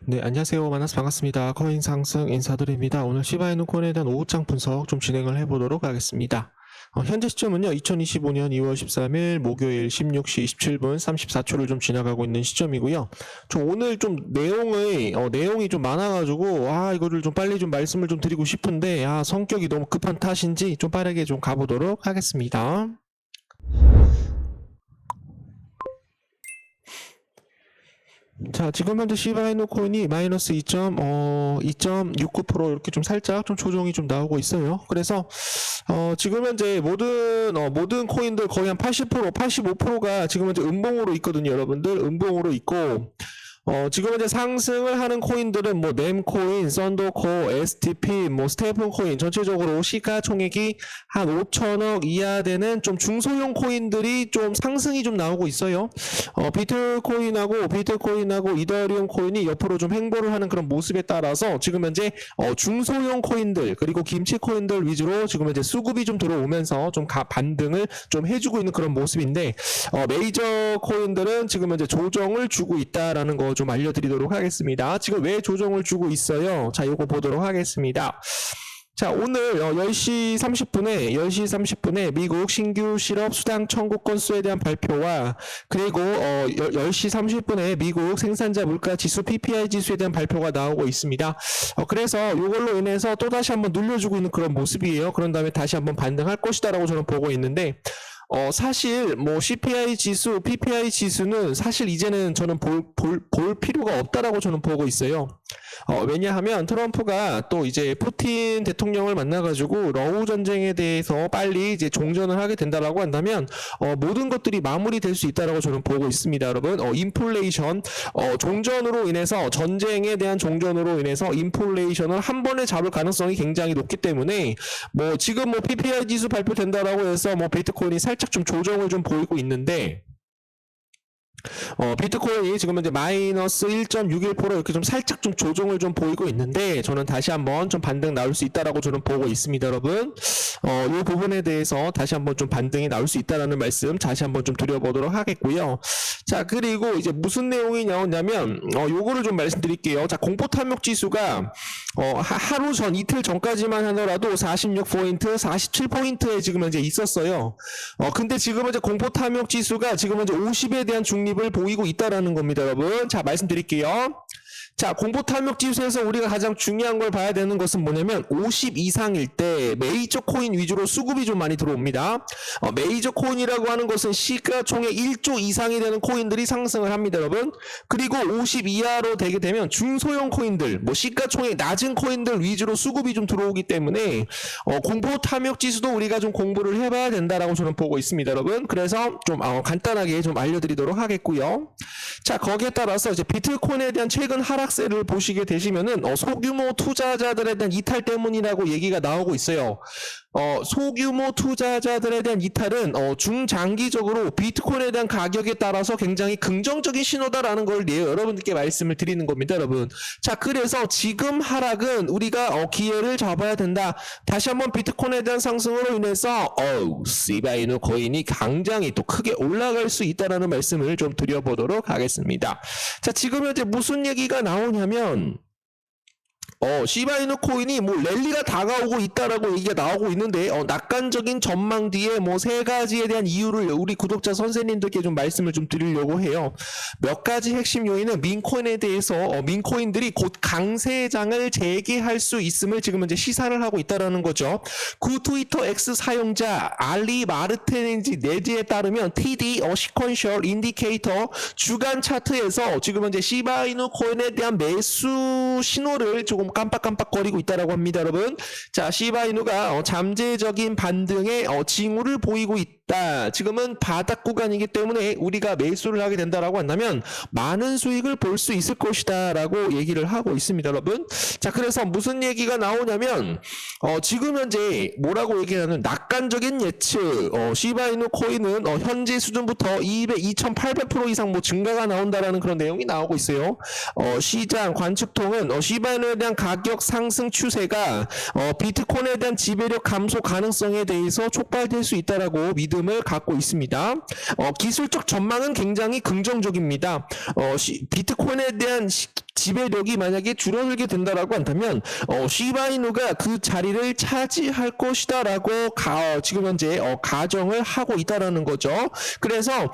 네, 안녕하세요. 만나서 반갑습니다. 코인 상승 인사드립니다. 오늘 시바이누 코인에 대한 오후장 분석 좀 진행을 해보도록 하겠습니다. 현재 시점은요, 2025년 2월 13일 목요일 16시 27분 34초를 좀 지나가고 있는 시점이고요. 오늘 좀 내용이 좀 많아가지고, 이거를 좀 빨리 좀 말씀을 좀 드리고 싶은데, 성격이 너무 급한 탓인지 좀 빠르게 좀 가보도록 하겠습니다. 자, 지금 현재 시바이누 코인이 마이너스 2.69% 이렇게 좀 살짝 좀 조정이 좀 나오고 있어요. 그래서 지금 현재 모든 코인들 거의 한 80%, 85%가 지금 현재 음봉으로 있거든요, 여러분들. 음봉으로 있고 지금 현재 상승을 하는 코인들은 뭐 넴코인, 썬더코, STP, 뭐 스테이플코인 전체적으로 시가총액이 한 5천억 이하 되는 좀 중소형 코인들이 좀 상승이 좀 나오고 있어요. 비트코인하고 이더리움 코인이 옆으로 좀 횡보를 하는 그런 모습에 따라서 지금 현재 중소형 코인들 그리고 김치 코인들 위주로 지금 현재 수급이 좀 들어오면서 좀 반등을 좀 해주고 있는 그런 모습인데 메이저 코인들은 지금 현재 조정을 주고 있다라는 거 좀 알려드리도록 하겠습니다. 지금 왜 조정을 주고 있어요? 자, 이거 보도록 하겠습니다. 자, 오늘 10시 30분에 미국 신규 실업 수당 청구 건수에 대한 발표와 그리고 10시 30분에 미국 생산자 물가 지수 PPI 지수에 대한 발표가 나오고 있습니다. 그래서 이걸로 인해서 또다시 한번 눌려주고 있는 그런 모습이에요. 그런 다음에 다시 한번 반등할 것이다라고 저는 보고 있는데 사실 뭐 CPI 지수, PPI 지수는 사실 이제는 저는 볼 필요가 없다라고 저는 보고 있어요. 왜냐하면 트럼프가 또 이제 푸틴 대통령을 만나가지고 러우 전쟁에 대해서 빨리 이제 종전을 하게 된다라고 한다면 모든 것들이 마무리될 수 있다라고 저는 보고 있습니다, 여러분. 인플레이션 종전으로 인해서 전쟁에 대한 종전으로 인해서 인플레이션을 한 번에 잡을 가능성이 굉장히 높기 때문에 뭐 지금 뭐 PPI 지수 발표된다라고 해서 뭐 비트코인이 살짝 좀 조정을 좀 보이고 있는데. 비트코인이 지금 현재 마이너스 1.61% 이렇게 좀 살짝 좀 조정을 좀 보이고 있는데 저는 다시 한번 좀 반등 나올 수 있다라고 저는 보고 있습니다, 여러분. 이 부분에 대해서 다시 한번 좀 반등이 나올 수 있다라는 말씀 다시 한번 좀 드려보도록 하겠고요. 자, 그리고 이제 무슨 내용이 나오냐면 요거를 좀 말씀드릴게요. 자, 공포 탐욕 지수가 하루 전 이틀 전까지만 하더라도 46포인트, 47포인트에 지금 현재 있었어요. 근데 지금 현재 공포 탐욕 지수가 지금 현재 50에 대한 중립을 보이고 있다라는 겁니다, 여러분. 자, 말씀드릴게요. 자, 공포 탐욕 지수에서 우리가 가장 중요한 걸 봐야 되는 것은 뭐냐면 50 이상일 때 메이저 코인 위주로 수급이 좀 많이 들어옵니다. 메이저 코인이라고 하는 것은 시가총액 1조 이상이 되는 코인들이 상승을 합니다, 여러분. 그리고 50 이하로 되게 되면 중소형 코인들, 뭐 시가총액 낮은 코인들 위주로 수급이 좀 들어오기 때문에 공포 탐욕 지수도 우리가 좀 공부를 해봐야 된다라고 저는 보고 있습니다, 여러분. 그래서 좀 간단하게 좀 알려드리도록 하겠고요. 자, 거기에 따라서 이제 비트코인에 대한 최근 하락세를 보시게 되시면은 소규모 투자자들에 대한 이탈 때문이라고 얘기가 나오고 있어요. 소규모 투자자들에 대한 이탈은 중장기적으로 비트코인에 대한 가격에 따라서 굉장히 긍정적인 신호다라는 걸 여러분들께 말씀을 드리는 겁니다, 여러분. 자, 그래서 지금 하락은 우리가 기회를 잡아야 된다. 다시 한번 비트코인에 대한 상승으로 인해서 시바이누 코인이 굉장히 또 크게 올라갈 수 있다라는 말씀을 좀 드려보도록 하겠습니다. 자, 지금 현재 무슨 얘기가 나오냐면 시바이누 코인이 뭐 랠리가 다가오고 있다라고 얘기가 나오고 있는데 낙관적인 전망 뒤에 뭐 세 가지에 대한 이유를 우리 구독자 선생님들께 좀 말씀을 좀 드리려고 해요. 몇 가지 핵심 요인은 민코인에 대해서 민코인들이 곧 강세장을 재개할 수 있음을 지금 현재 시사를 하고 있다라는 거죠. 그 트위터 X 사용자 알리 마르테넨지 네즈에 따르면 TD 시퀀셜 인디케이터 주간 차트에서 지금 현재 시바이누 코인에 대한 매수 신호를 조금 깜빡깜빡거리고 있다라고 합니다, 여러분. 자, 시바이누가 잠재적인 반등의 징후를 보이고 있다. 지금은 바닥 구간이기 때문에 우리가 매수를 하게 된다라고 한다면 많은 수익을 볼 수 있을 것이다라고 얘기를 하고 있습니다, 여러분. 자, 그래서 무슨 얘기가 나오냐면 지금 현재 뭐라고 얘기하는 낙관적인 예측. 시바이누 코인은 현재 수준부터 2,800% 이상 뭐 증가가 나온다라는 그런 내용이 나오고 있어요. 시장 관측통은 시바이누에 대한 가격 상승 추세가 비트코인에 대한 지배력 감소 가능성에 대해서 촉발될 수 있다라고 믿음을 갖고 있습니다. 기술적 전망은 굉장히 긍정적입니다. 비트코인에 대한 지배력이 만약에 줄어들게 된다라고 한다면 시바이누가 그 자리를 차지할 것이다라고 지금 현재 가정을 하고 있다라는 거죠. 그래서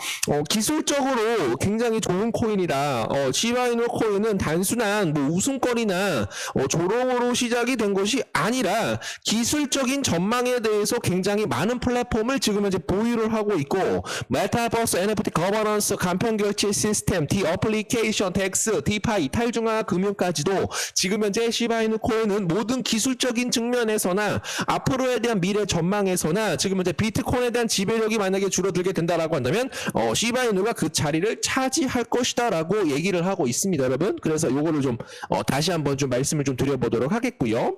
기술적으로 굉장히 좋은 코인이다. 시바이누 코인은 단순한 뭐 웃음거리나 조롱으로 시작이 된 것이 아니라 기술적인 전망에 대해서 굉장히 많은 플랫폼을 지금 현재 보유를 하고 있고 메타버스, NFT, 거버넌스, 간편결제 시스템, 디어플리케이션, 덱스, 디파이, 이탈중앙화 금융까지도 지금 현재 시바이누 코인은 모든 기술적인 측면에서나 앞으로에 대한 미래 전망에서나 지금 현재 비트코인에 대한 지배력이 만약에 줄어들게 된다라고 한다면 시바이누가 그 자리를 차지할 것이다라고 얘기를 하고 있습니다, 여러분. 그래서 요거를 좀 다시 한번 좀 말씀을 좀 드려보도록 하겠고요.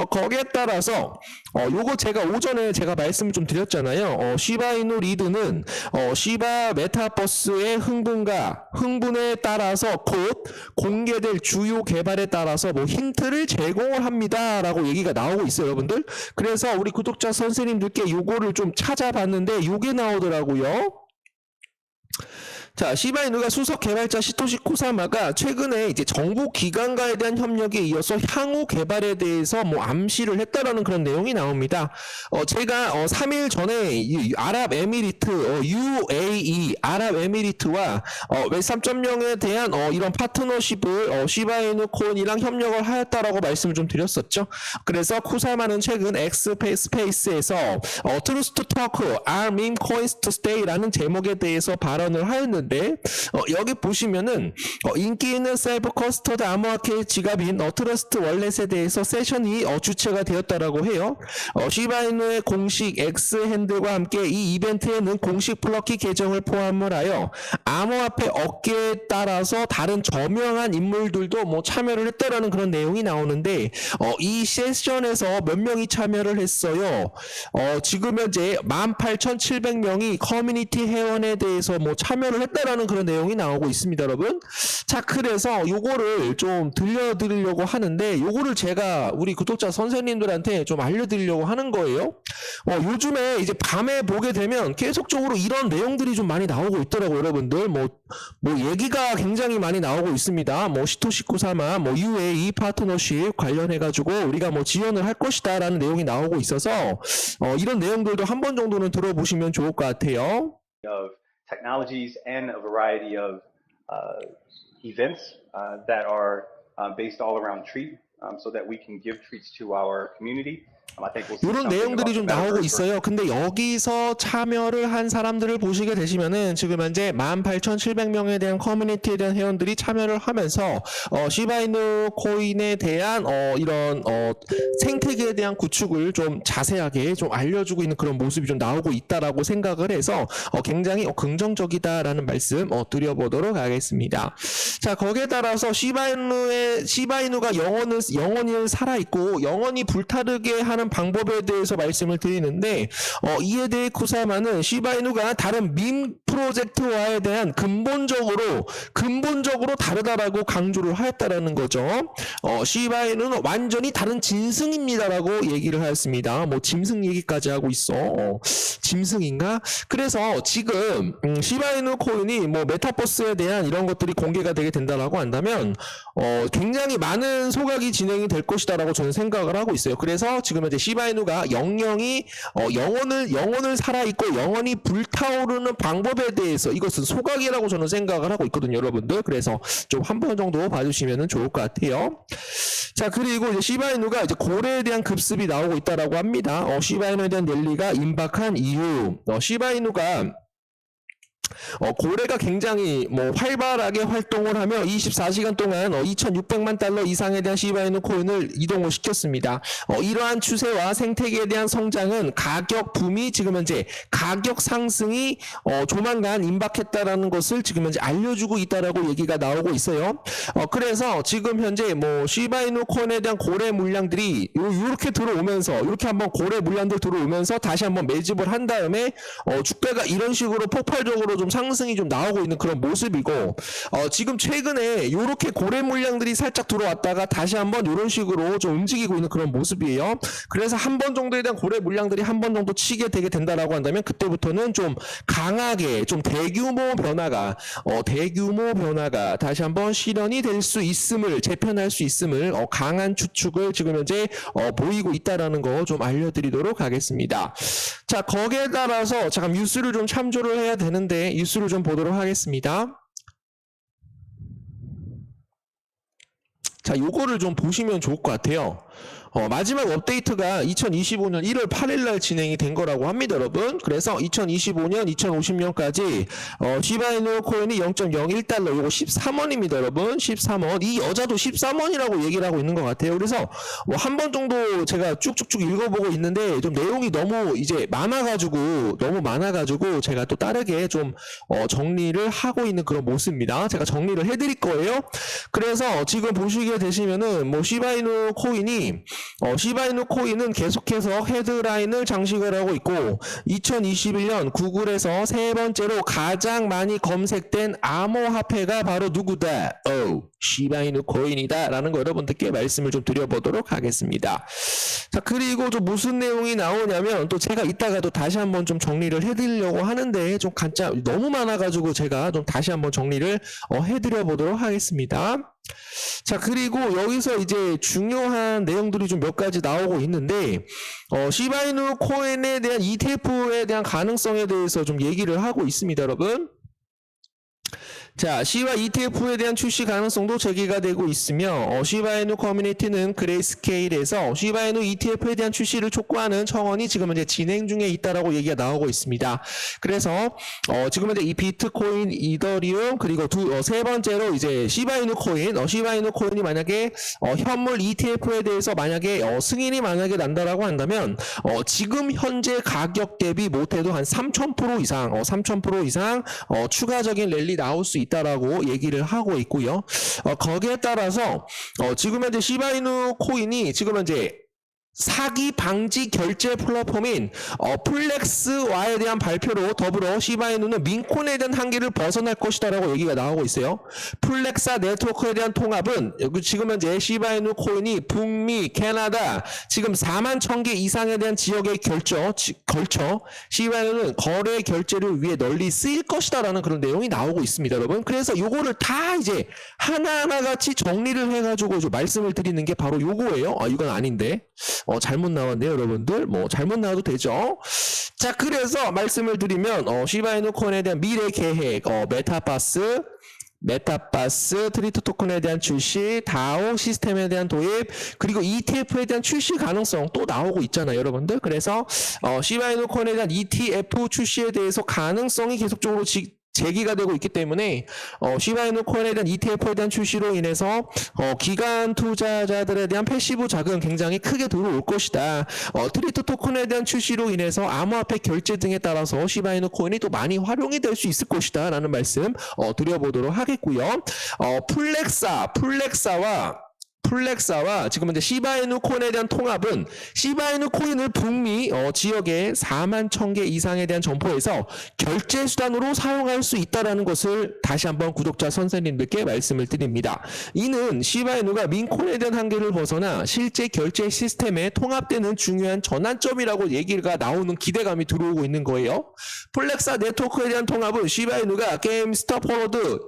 거기에 따라서 요거 제가 오전에 제가 말씀을 좀 드렸잖아요. 시바이누 리드는 시바 메타버스의 흥분에 따라서 곧 공개될 주요 개발에 따라서 뭐 힌트를 제공을 합니다라고 얘기가 나오고 있어요, 여러분들. 그래서 우리 구독자 선생님들께 요거를 좀 찾아봤는데 요게 나오더라고요. 자, 시바이누가 수석 개발자 시토시 코사마가 최근에 이제 정부 기관과에 대한 협력에 이어서 향후 개발에 대해서 뭐 암시를 했다라는 그런 내용이 나옵니다. 제가 3일 전에 아랍에미리트 UAE 아랍에미리트와 웹 3.0에 대한 이런 파트너십을 시바이누 코인이랑 협력을 하였다라고 말씀을 좀 드렸었죠. 그래서 코사마는 최근 엑스페이스에서 트루스 투 토크 Are meme coins to stay라는 제목에 대해서 발언을 하였는데 여기 보시면은 인기 있는 셀프 커스터드 암호화폐 지갑인 트러스트 월렛에 대해서 세션이 주최가 되었다라고 해요. 시바이누의 공식 X 핸들과 함께 이 이벤트에는 공식 플러키 계정을 포함을 하여 암호화폐 업계에 따라서 다른 저명한 인물들도 뭐 참여를 했다라는 그런 내용이 나오는데 이 세션에서 몇 명이 참여를 했어요. 지금 현재 18,700명이 커뮤니티 회원에 대해서 뭐 참여를 했다라는 그런 내용이 나오고 있습니다, 여러분. 자, 그래서 요거를 좀 들려드리려고 하는데 요거를 제가 우리 구독자 선생님들한테 좀 알려드리려고 하는 거예요. 요즘에 이제 밤에 보게 되면 계속적으로 이런 내용들이 좀 많이 나오고 있더라고요, 여러분들. 뭐 얘기가 굉장히 많이 나오고 있습니다. 뭐 시토시 코사마, 뭐 UAE 파트너십 관련해가지고 우리가 뭐 지원을 할 것이다라는 내용이 나오고 있어서 이런 내용들도 한 번 정도는 들어보시면 좋을 것 같아요. Technologies and a variety of events that are based all around treat, so that we can give treats to our community. 이런 내용들이 좀 나오고 있어요. 근데 여기서 참여를 한 사람들을 보시게 되시면은 지금 현재 18,700명에 대한 커뮤니티에 대한 회원들이 참여를 하면서 시바이누 코인에 대한 이런 생태계에 대한 구축을 좀 자세하게 좀 알려주고 있는 그런 모습이 좀 나오고 있다라고 생각을 해서 굉장히 긍정적이다라는 말씀 드려보도록 하겠습니다. 자, 거기에 따라서 시바이누가 영원히 살아있고 영원히 불타르게 하는 방법에 대해서 말씀을 드리는데 이에 대해 코사마는 시바이누가 다른 밈 프로젝트와에 대한 근본적으로 다르다라고 강조를 하였다라는 거죠. 시바이누는 완전히 다른 짐승입니다라고 얘기를 하였습니다. 뭐 짐승 얘기까지 하고 있어. 짐승인가? 그래서 지금 시바이누 코인이 뭐 메타버스에 대한 이런 것들이 공개가 되게 된다라고 한다면 굉장히 많은 소각이 진행이 될 것이다라고 저는 생각을 하고 있어요. 그래서 지금 이제 시바이누가 영영이 영혼을 살아있고 영원히 불타오르는 방법에 대해서 이것은 소각이라고 저는 생각을 하고 있거든요, 여러분들. 그래서 좀 한 번 정도 봐주시면 좋을 것 같아요. 자, 그리고 이제 시바이누가 이제 고래에 대한 급습이 나오고 있다라고 합니다. 시바이누에 대한 랠리가 임박한 이유, 시바이누가 고래가 굉장히 뭐 활발하게 활동을 하며 24시간 동안 2,600만 달러 이상에 대한 시바이누 코인을 이동을 시켰습니다. 이러한 추세와 생태계에 대한 성장은 가격 붐이 지금 현재 가격 상승이 조만간 임박했다라는 것을 지금 현재 알려주고 있다라고 얘기가 나오고 있어요. 그래서 지금 현재 뭐 시바이누 코인에 대한 고래 물량들이 이렇게 들어오면서 이렇게 한번 고래 물량들 들어오면서 다시 한번 매집을 한 다음에 주가가 이런 식으로 폭발적으로 좀 좀 상승이 좀 나오고 있는 그런 모습이고, 지금 최근에 요렇게 고래 물량들이 살짝 들어왔다가 다시 한번 이런 식으로 좀 움직이고 있는 그런 모습이에요. 그래서 한 번 정도에 대한 고래 물량들이 한 번 정도 치게 되게 된다라고 한다면 그때부터는 좀 강하게 좀 대규모 변화가 다시 한번 실현이 될 수 있음을, 재편할 수 있음을 강한 추측을 지금 현재 보이고 있다라는 거 좀 알려드리도록 하겠습니다. 자, 거기에 따라서 잠깐 뉴스를 좀 참조를 해야 되는데 뉴스를 좀 보도록 하겠습니다. 자, 요거를 좀 보시면 좋을 것 같아요. 마지막 업데이트가 2025년 1월 8일 날 진행이 된 거라고 합니다, 여러분. 그래서 2025년, 2050년까지 시바이누 코인이 0.01달러, 요거 13원입니다, 여러분. 13원. 이 여자도 13원이라고 얘기를 하고 있는 것 같아요. 그래서 한 번 정도 제가 쭉쭉쭉 읽어보고 있는데 좀 내용이 너무 이제 많아가지고 제가 또 다르게 좀 정리를 하고 있는 그런 모습입니다. 제가 정리를 해드릴 거예요. 그래서 지금 보시게 되시면은 뭐 시바이누 코인은 계속해서 헤드라인을 장식을 하고 있고 2021년 구글에서 세 번째로 가장 많이 검색된 암호화폐가 바로 누구다? 시바이누 코인이다 라는 거 여러분들께 말씀을 좀 드려보도록 하겠습니다. 자, 그리고 좀 무슨 내용이 나오냐면 또 제가 이따가도 다시 한번 좀 정리를 해드리려고 하는데 좀 너무 많아가지고 제가 좀 다시 한번 정리를 해드려 보도록 하겠습니다. 자, 그리고 여기서 이제 중요한 내용들이 좀 몇 가지 나오고 있는데 시바이누 코인에 대한 ETF에 대한 가능성에 대해서 좀 얘기를 하고 있습니다, 여러분. 자, 시바 ETF에 대한 출시 가능성도 제기가 되고 있으며 시바이누 커뮤니티는 그레이스케일에서 시바이누 ETF에 대한 출시를 촉구하는 청원이 지금 현재 진행 중에 있다라고 얘기가 나오고 있습니다. 그래서 지금 현재 이 비트코인, 이더리움 그리고 세 번째로 이제 시바이누 코인이 만약에 현물 ETF에 대해서 만약에 승인이 만약에 난다라고 한다면 지금 현재 가격 대비 못해도 한 3,000% 이상 추가적인 랠리 나올 수 있다라고 얘기를 하고 있고요. 거기에 따라서 지금 현재 시바이누 코인이 지금 현재 사기 방지 결제 플랫폼인 플렉스와에 대한 발표로 더불어 시바이누는 민코인에 대한 한계를 벗어날 것이다라고 얘기가 나오고 있어요. 플렉사 네트워크에 대한 통합은 지금 현재 시바이누 코인이 북미, 캐나다 지금 4만 1,000개 이상에 대한 지역에 걸쳐 시바이누는 거래 결제를 위해 널리 쓰일 것이다라는 그런 내용이 나오고 있습니다, 여러분. 그래서 요거를 다 이제 하나하나 같이 정리를 해가지고 좀 말씀을 드리는 게 바로 요거예요. 이건 아닌데. 잘못 나왔네요, 여러분들. 뭐 잘못 나와도 되죠. 자, 그래서 말씀을 드리면 시바이누 코인에 대한 미래 계획, 메타바스, 트리트 토큰에 대한 출시, 다오 시스템에 대한 도입, 그리고 ETF에 대한 출시 가능성 또 나오고 있잖아요, 여러분들. 그래서 시바이누 코인에 대한 ETF 출시에 대해서 가능성이 계속적으로 제기가 되고 있기 때문에 시바이누 코인에 대한 ETF에 대한 출시로 인해서 기관 투자자들에 대한 패시브 자금 굉장히 크게 들어올 것이다. 트리트 토큰에 대한 출시로 인해서 암호화폐 결제 등에 따라서 시바이누 코인이 또 많이 활용이 될 수 있을 것이다 라는 말씀 드려보도록 하겠고요. 플렉사와 지금 현재 시바이누 코인에 대한 통합은 시바이누 코인을 북미 지역의 4만 1,000개 이상에 대한 점포에서 결제 수단으로 사용할 수 있다는 것을 다시 한번 구독자 선생님들께 말씀을 드립니다. 이는 시바이누가 민코인에 대한 한계를 벗어나 실제 결제 시스템에 통합되는 중요한 전환점이라고 얘기가 나오는 기대감이 들어오고 있는 거예요. 플렉사 네트워크에 대한 통합은 시바이누가 게임스톱 포워드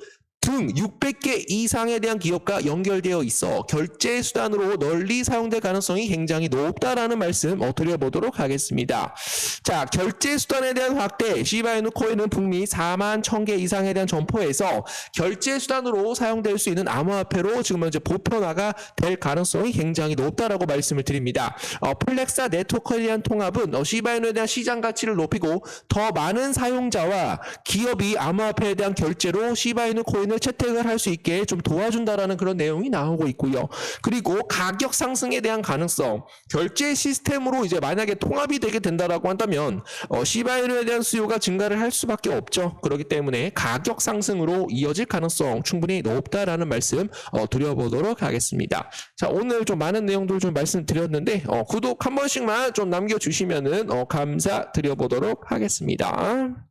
등 600개 이상에 대한 기업과 연결되어 있어 결제 수단으로 널리 사용될 가능성이 굉장히 높다라는 말씀 드려보도록 하겠습니다. 자, 결제 수단에 대한 확대, 시바이누 코인은 북미 4만 1,000개 이상에 대한 점포에서 결제 수단으로 사용될 수 있는 암호화폐로 지금 현재 보편화가 될 가능성이 굉장히 높다라고 말씀을 드립니다. 플렉사 네트워크에 대한 통합은 시바이누에 대한 시장 가치를 높이고 더 많은 사용자와 기업이 암호화폐에 대한 결제로 시바이누 코인을 채택을 할 수 있게 좀 도와준다라는 그런 내용이 나오고 있고요. 그리고 가격 상승에 대한 가능성, 결제 시스템으로 이제 만약에 통합이 되게 된다라고 한다면 시바이누에 대한 수요가 증가를 할 수밖에 없죠. 그렇기 때문에 가격 상승으로 이어질 가능성 충분히 높다라는 말씀 드려보도록 하겠습니다. 자, 오늘 좀 많은 내용들 좀 말씀드렸는데 구독 한 번씩만 좀 남겨주시면은 감사드려보도록 하겠습니다.